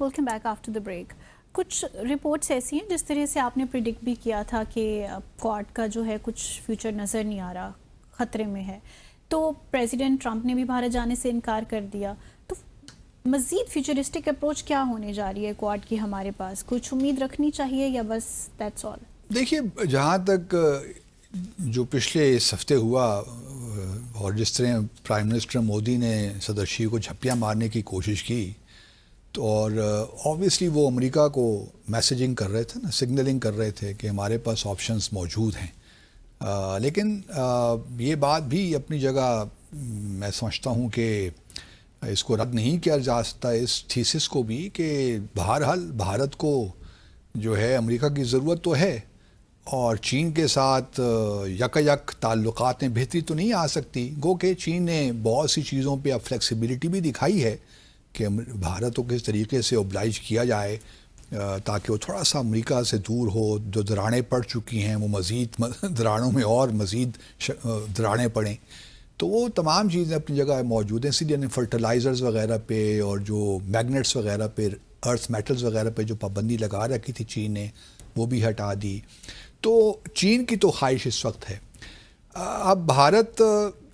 Welcome back after the break. کچھ reports ایسی ہیں جس طرح سے آپ نے پریڈکٹ بھی کیا تھا کہ کوارڈ کا جو ہے کچھ فیوچر نظر نہیں آ رہا, خطرے میں ہے, تو پریزیڈنٹ ٹرمپ نے بھی بھارت جانے سے انکار کر دیا. تو مزید فیوچرسٹک اپروچ کیا ہونے جا رہی ہے کوارڈ کی ہمارے پاس؟ کچھ امید رکھنی چاہیے یا بس دیٹس آل؟ دیکھیے, جہاں تک جو پچھلے اس ہفتے ہوا اور جس طرح پرائم منسٹر مودی نے صدر شی کو جھپیاں مارنے کی کوشش کی, تو اور آبویسلی وہ امریکہ کو میسیجنگ کر رہے تھے نا, سگنلنگ کر رہے تھے کہ ہمارے پاس آپشنز موجود ہیں. لیکن یہ بات بھی اپنی جگہ میں سمجھتا ہوں کہ اس کو رد نہیں کیا جا سکتا, اس تھیسس کو بھی, کہ بہرحال بھارت کو جو ہے امریکہ کی ضرورت تو ہے, اور چین کے ساتھ یک تعلقات میں بہتری تو نہیں آ سکتی. گو کہ چین نے بہت سی چیزوں پہ اب فلیکسیبلٹی بھی دکھائی ہے کہ بھارت کو کس طریقے سے اوبلائج کیا جائے تاکہ وہ تھوڑا سا امریکہ سے دور ہو. جو دراڑیں پڑ چکی ہیں وہ مزید دراڑوں میں اور مزید دراڑیں پڑیں, تو وہ تمام چیزیں اپنی جگہ موجود ہیں. اسی لیے فرٹیلائزرز وغیرہ پہ اور جو میگنیٹس وغیرہ پہ, ارتھ میٹلز وغیرہ پہ جو پابندی لگا رکھی تھی چین نے, وہ بھی ہٹا دی. تو چین کی تو خواہش اس وقت ہے. اب بھارت,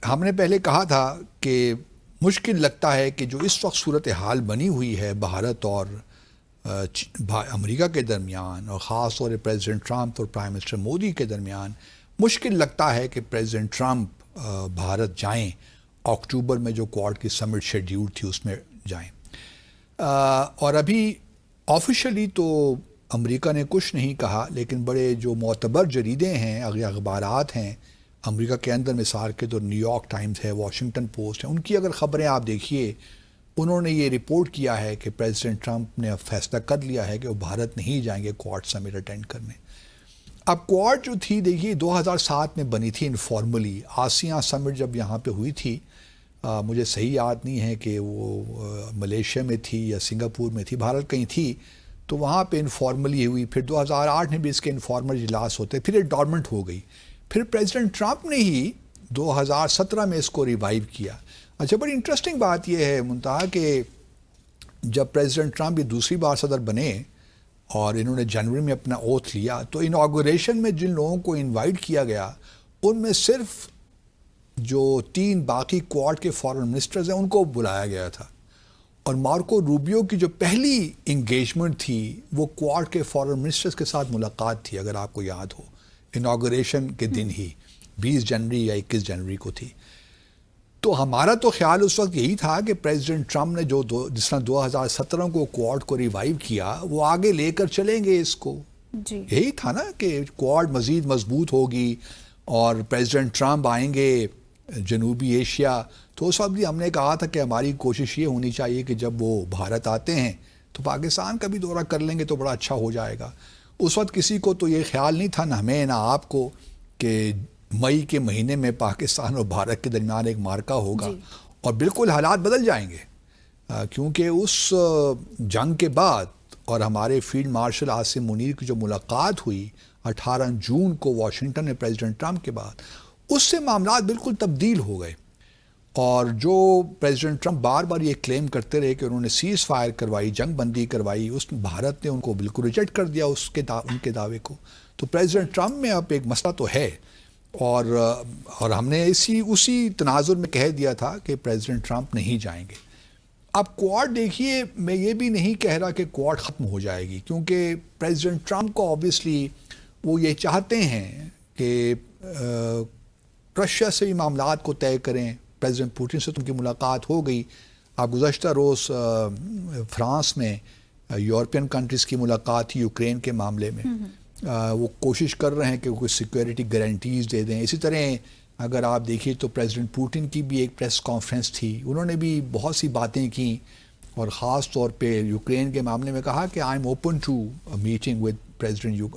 ہم نے پہلے کہا تھا کہ مشکل لگتا ہے کہ جو اس وقت صورتحال بنی ہوئی ہے بھارت اور امریکہ کے درمیان, اور خاص طور پر پریزیڈنٹ ٹرمپ اور پرائم منسٹر مودی کے درمیان, مشکل لگتا ہے کہ پریزیڈنٹ ٹرمپ بھارت جائیں, اکتوبر میں جو کوارڈ کی سمٹ شیڈیول تھی اس میں جائیں. اور ابھی آفیشلی تو امریکہ نے کچھ نہیں کہا, لیکن بڑے جو معتبر جریدے ہیں, اخبارات ہیں امریکہ کے اندر, مثال کے طور نیو یارک ٹائمز ہے, واشنگٹن پوسٹ ہے, ان کی اگر خبریں آپ دیکھیے, انہوں نے یہ رپورٹ کیا ہے کہ پریزیڈنٹ ٹرمپ نے اب فیصلہ کر لیا ہے کہ وہ بھارت نہیں جائیں گے کوارڈ سمٹ اٹینڈ کرنے. اب کوارڈ جو تھی, دیکھیے 2007 میں بنی تھی انفارملی. آسیان سمٹ جب یہاں پہ ہوئی تھی, مجھے صحیح یاد نہیں ہے کہ وہ ملیشیا میں تھی یا سنگاپور میں تھی, بھارت کہیں تھی, تو وہاں پہ انفارملی ہوئی. پھر 2008 میں بھی اس کے انفارمل اجلاس ہوتے, پھر یہ ڈورمنٹ ہو گئی. پھر پریزیڈنٹ ٹرمپ نے ہی 2017 میں اس کو ریوائیو کیا. اچھا, بڑی انٹرسٹنگ بات یہ ہے منتہا کہ جب پریزیڈنٹ ٹرمپ یہ دوسری بار صدر بنے اور انہوں نے جنوری میں اپنا اوتھ لیا, تو انوگریشن میں جن لوگوں کو انوائٹ کیا گیا ان میں صرف جو 3 باقی کوارڈ کے فارن منسٹرز ہیں ان کو بلایا گیا تھا. اور مارکو روبیو کی جو پہلی انگیجمنٹ تھی وہ کوارڈ کے فارن منسٹرز کے ساتھ ملاقات تھی, اگر آپ کو یاد ہو, انوگریشن کے دن ہی 20 جنوری یا 21 جنوری کو تھی. تو ہمارا تو خیال اس وقت یہی تھا کہ پریزیڈنٹ ٹرمپ نے جو جس طرح 2017 کو کوارڈ کو ریوائیو کیا, وہ آگے لے کر چلیں گے اس کو. جی یہی تھا نا کہ کوارڈ مزید مضبوط ہوگی اور پریزیڈنٹ ٹرمپ آئیں گے جنوبی ایشیا. تو اس وقت بھی ہم نے کہا تھا کہ ہماری کوشش یہ ہونی چاہیے کہ جب وہ بھارت آتے ہیں تو پاکستان کا بھی دورہ کر لیں گے تو بڑا اچھا ہو جائے گا. اس وقت کسی کو تو یہ خیال نہیں تھا, نہ ہمیں نہ آپ کو, کہ مئی کے مہینے میں پاکستان اور بھارت کے درمیان ایک مارکا ہوگا. اور بالکل حالات بدل جائیں گے, کیونکہ اس جنگ کے بعد اور ہمارے فیلڈ مارشل عاصم منیر کی جو ملاقات ہوئی 18 جون کو واشنگٹن میں پریزیڈنٹ ٹرمپ کے بعد, اس سے معاملات بالکل تبدیل ہو گئے. اور جو پریزیڈنٹ ٹرمپ بار بار یہ کلیم کرتے رہے کہ انہوں نے سیز فائر کروائی, جنگ بندی کروائی, اس بھارت نے ان کو بالکل ریجیکٹ کر دیا ان کے دعوے کو. تو پریزیڈنٹ ٹرمپ میں اب ایک مسئلہ تو ہے, اور ہم نے اسی تناظر میں کہہ دیا تھا کہ پریزیڈنٹ ٹرمپ نہیں جائیں گے. اب کوارڈ دیکھیے, میں یہ بھی نہیں کہہ رہا کہ کوارڈ ختم ہو جائے گی, کیونکہ پریزیڈنٹ ٹرمپ کو آبویسلی وہ یہ چاہتے ہیں کہ رشیا سے بھی معاملات کو طے کریں. پریزیڈنٹ پوٹن سے ان کی ملاقات ہو گئی. اب گزشتہ روز فرانس میں یورپین کنٹریز کی ملاقات تھی یوکرین کے معاملے میں. وہ کوشش کر رہے ہیں کہ وہ کچھ سیکیورٹی گارنٹیز دے دیں. اسی طرح اگر آپ دیکھیے تو پریزیڈنٹ پوٹن کی بھی ایک پریس کانفرنس تھی, انہوں نے بھی بہت سی باتیں کیں, اور خاص طور پہ یوکرین کے معاملے میں کہا کہ I am open to meeting with president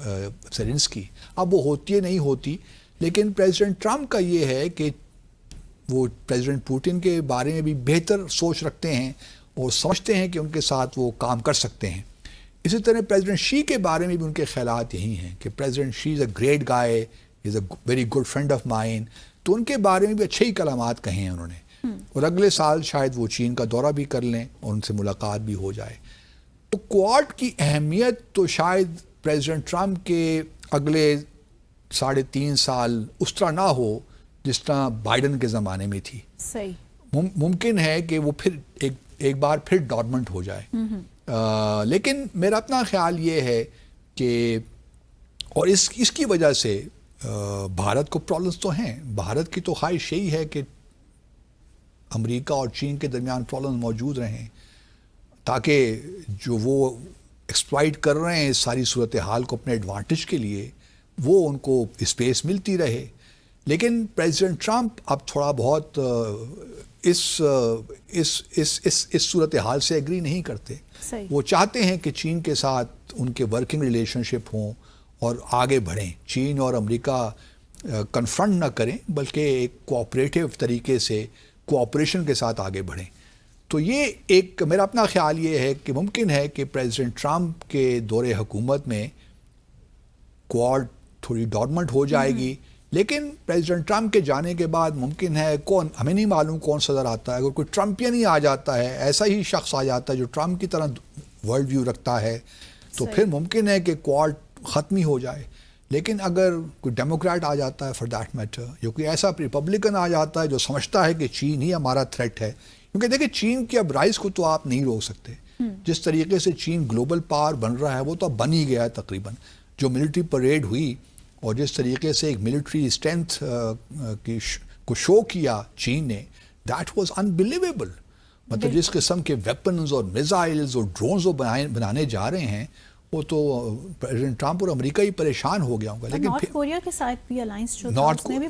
Zelensky. اب وہ ہوتی ہے نہیں ہوتی, لیکن پریزیڈنٹ ٹرمپ کا یہ ہے کہ وہ پریزیڈنٹ پوٹن کے بارے میں بھی بہتر سوچ رکھتے ہیں اور سمجھتے ہیں کہ ان کے ساتھ وہ کام کر سکتے ہیں. اسی طرح پریزیڈنٹ شی کے بارے میں بھی ان کے خیالات یہی ہیں کہ president she is a great guy, is a very good friend of mine. تو ان کے بارے میں بھی اچھے ہی کلمات کہے ہیں انہوں نے, اور اگلے سال شاید وہ چین کا دورہ بھی کر لیں اور ان سے ملاقات بھی ہو جائے. تو کوارڈ کی اہمیت تو شاید پریزیڈنٹ ٹرمپ کے اگلے 3.5 سال اس طرح نہ ہو جس طرح بائیڈن کے زمانے میں تھی. صحیح. ممکن ہے کہ وہ پھر ایک بار پھر ڈورمنٹ ہو جائے. لیکن میرا اپنا خیال یہ ہے کہ اور اس کی وجہ سے بھارت کو پرابلمس تو ہیں. بھارت کی تو خواہش یہی ہے کہ امریکہ اور چین کے درمیان پرابلمس موجود رہیں تاکہ جو وہ ایکسپلائٹ کر رہے ہیں اس ساری صورتحال کو اپنے ایڈوانٹیج کے لیے وہ ان کو اسپیس ملتی رہے. لیکن پریزیڈنٹ ٹرمپ اب تھوڑا بہت اس صورتحال سے ایگری نہیں کرتے. وہ چاہتے ہیں کہ چین کے ساتھ ان کے ورکنگ ریلیشن شپ ہوں اور آگے بڑھیں. چین اور امریکہ کنفرنٹ نہ کریں بلکہ ایک کوآپریٹو طریقے سے کوآپریشن کے ساتھ آگے بڑھیں. تو یہ ایک میرا اپنا خیال یہ ہے کہ ممکن ہے کہ پریزیڈنٹ ٹرمپ کے دور حکومت میں کوارڈ تھوڑی ڈورمنٹ ہو جائے گی. لیکن پریزیڈنٹ ٹرمپ کے جانے کے بعد ممکن ہے ہمیں نہیں معلوم کون صدر آتا ہے. اگر کوئی ٹرمپین ہی آ جاتا ہے, ایسا ہی شخص آ جاتا ہے جو ٹرمپ کی طرح ورلڈ ویو رکھتا ہے, تو پھر ممکن ہے کہ کوارڈ ختم ہی ہو جائے. لیکن اگر کوئی ڈیموکریٹ آ جاتا ہے فار دیٹ میٹر, یا کوئی ایسا ریپبلکن آ جاتا ہے جو سمجھتا ہے کہ چین ہی ہمارا تھریٹ ہے, کیونکہ دیکھیں چین کی اب رائز کو تو آپ نہیں روک سکتے. جس طریقے سے چین گلوبل پاور بن رہا ہے وہ تو اب بن ہی گیا ہے تقریباً. جو ملٹری پریڈ ہوئی اور جس طریقے سے ایک ملٹری اسٹرینتھ کو شو کیا چین نے, دیٹ واز انبلیویبل. مطلب جس قسم کے ویپنز اور میزائلز اور ڈرونز وہ بنانے جا رہے ہیں وہ تو پریزیڈنٹ ٹرمپ اور امریکہ ہی پریشان ہو گیا ہوگا. لیکن نارتھ کوریا کے ساتھ بھی الائنس جو تھا اس نے بھی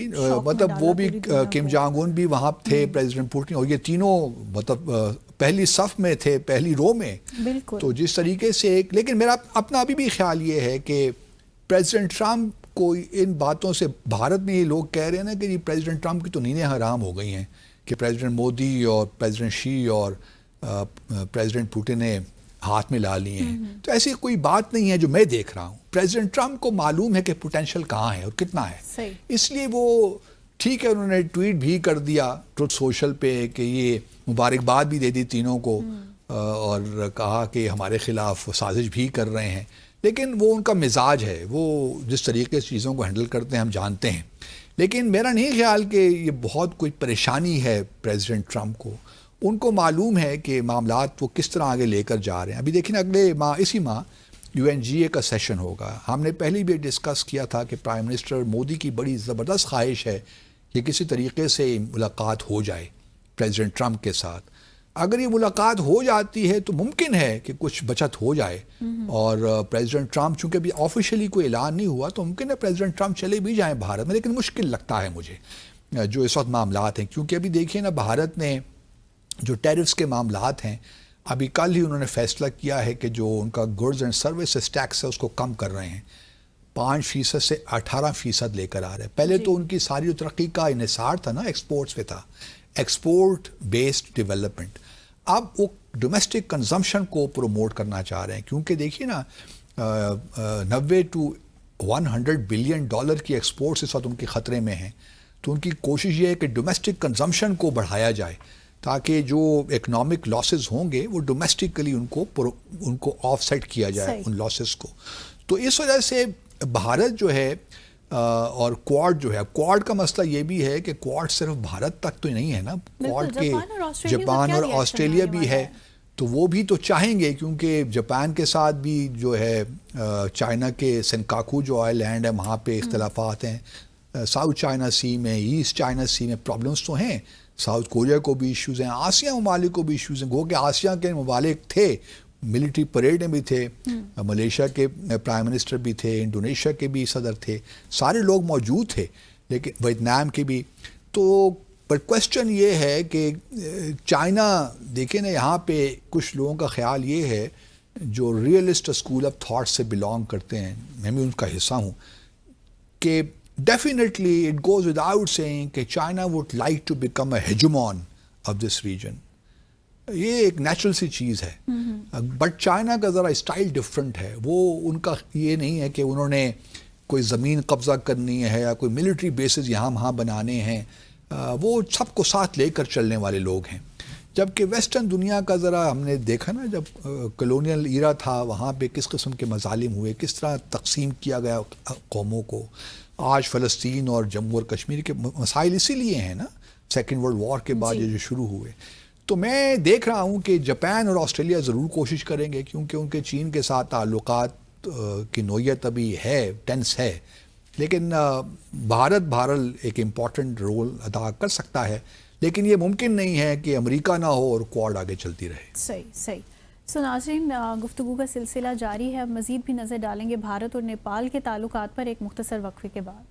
بڑا مطلب وہ بھی کم جانگ ان بھی وہاں تھے, پریزیڈنٹ پوٹن, اور یہ تینوں مطلب پہلی صف میں تھے, پہلی رو میں. بالکل. تو جس طریقے سے لیکن میرا اپنا ابھی بھی خیال یہ ہے کہ پریزیڈنٹ ٹرمپ کو ان باتوں سے, بھارت میں یہ لوگ کہہ رہے ہیں نا کہ یہ پریزیڈنٹ ٹرمپ کی تو نیندیں حرام ہو گئی ہیں کہ پریزیڈنٹ مودی اور پریزیڈنٹ شی اور پریزیڈنٹ پوٹن نے ہاتھ میں لا لیے ہیں. تو ایسی کوئی بات نہیں ہے جو میں دیکھ رہا ہوں. پریزیڈنٹ ٹرمپ کو معلوم ہے کہ پوٹینشیل کہاں ہے اور کتنا ہے. اس لیے وہ ٹھیک ہے, انہوں نے ٹویٹ بھی کر دیا ٹروتھ سوشل پہ کہ یہ مبارکباد بھی دے دی تینوں کو, اور کہا کہ ہمارے خلاف سازش بھی کر رہے ہیں. لیکن وہ ان کا مزاج ہے, وہ جس طریقے سے چیزوں کو ہینڈل کرتے ہیں ہم جانتے ہیں. لیکن میرا نہیں خیال کہ یہ بہت کوئی پریشانی ہے پریزیڈنٹ ٹرمپ کو. ان کو معلوم ہے کہ معاملات وہ کس طرح آگے لے کر جا رہے ہیں. ابھی دیکھیں اگلے ماہ اسی ماہ UNGA کا سیشن ہوگا. ہم نے پہلے بھی ڈسکس کیا تھا کہ پرائم منسٹر مودی کی بڑی زبردست خواہش ہے کہ کسی طریقے سے ملاقات ہو جائے پریزیڈنٹ ٹرمپ کے ساتھ. اگر یہ ملاقات ہو جاتی ہے تو ممکن ہے کہ کچھ بچت ہو جائے. اور پریزیڈنٹ ٹرمپ چونکہ ابھی آفیشلی کوئی اعلان نہیں ہوا تو ممکن ہے پریزیڈنٹ ٹرمپ چلے بھی جائیں بھارت میں. لیکن مشکل لگتا ہے مجھے جو اس وقت معاملات ہیں, کیونکہ ابھی دیکھیے نا بھارت نے جو ٹیرفس کے معاملات ہیں, ابھی کل ہی انہوں نے فیصلہ کیا ہے کہ جو ان کا گڈز اینڈ سروسز ٹیکس ہے اس کو کم کر رہے ہیں. 5% سے 18% لے کر آ رہے ہیں. پہلے تو ان کی ساری ترقی کا انحصار تھا نا ایکسپورٹس پہ تھا, ایکسپورٹ بیسڈ ڈیولپمنٹ. اب وہ ڈومیسٹک کنزمپشن کو پروموٹ کرنا چاہ رہے ہیں, کیونکہ دیکھیے نا 90 to 100 بلین ڈالر کی ایکسپورٹس اس وقت ان کے خطرے میں ہیں. تو ان کی کوشش یہ ہے کہ ڈومیسٹک کنزمپشن کو بڑھایا جائے تاکہ جو اکنامک لاسز ہوں گے وہ ڈومیسٹکلی ان کو آف سیٹ کیا جائے ان لاسز کو. تو اس وجہ سے بھارت جو ہے اور کوارڈ جو ہے, کوارڈ کا مسئلہ یہ بھی ہے کہ کوارڈ صرف بھارت تک تو نہیں ہے نا, کوارڈ کے جاپان اور آسٹریلیا بھی ہے. تو وہ بھی تو چاہیں گے, کیونکہ جاپان کے ساتھ بھی جو ہے چائنا کے سنکاکو جو آئل لینڈ ہے وہاں پہ اختلافات ہیں. ساؤتھ چائنا سی میں, ایسٹ چائنا سی میں پرابلمس تو ہیں. ساؤتھ کوریا کو بھی ایشوز ہیں, آسیا ممالک کو بھی ایشوز ہیں. گو کہ آسیا کے ممالک تھے, ملٹری پریڈ میں بھی تھے, ملیشیا کے پرائم منسٹر بھی تھے, انڈونیشیا کے بھی صدر تھے, سارے لوگ موجود تھے, لیکن ویتنام کے بھی. تو پر کوشچن یہ ہے کہ چائنا دیکھیں نا, یہاں پہ کچھ لوگوں کا خیال یہ ہے جو ریئلسٹ اسکول آف تھاٹ سے بلانگ کرتے ہیں, میں بھی ان کا حصہ ہوں, کہ definitely it goes without saying کہ China would like to become a hegemon of this region. یہ ایک نیچرل سی چیز ہے. بٹ چائنا کا ذرا اسٹائل ڈفرینٹ ہے. وہ ان کا یہ نہیں ہے کہ انہوں نے کوئی زمین قبضہ کرنی ہے یا کوئی ملٹری بیسز یہاں وہاں بنانے ہیں. وہ سب کو ساتھ لے کر چلنے والے لوگ ہیں. جبکہ ویسٹرن دنیا کا ذرا ہم نے دیکھا نا، جب کلونیل ایرا تھا وہاں پہ کس قسم کے مظالم ہوئے، کس طرح تقسیم کیا گیا قوموں کو. آج فلسطین اور جموں اور کشمیر کے مسائل اسی لیے ہیں نا، سیکنڈ ورلڈ وار کے بعد یہ جو شروع ہوئے. تو میں دیکھ رہا ہوں کہ جاپان اور آسٹریلیا ضرور کوشش کریں گے، کیونکہ ان کے چین کے ساتھ تعلقات کی نوعیت ابھی ہے، ٹینس ہے. لیکن بھارت بہرحال ایک امپورٹنٹ رول ادا کر سکتا ہے، لیکن یہ ممکن نہیں ہے کہ امریکہ نہ ہو اور کوڈ آگے چلتی رہے. صحیح. سو ناظرین، گفتگو کا سلسلہ جاری ہے، اب مزید بھی نظر ڈالیں گے بھارت اور نیپال کے تعلقات پر ایک مختصر وقفے کے بعد.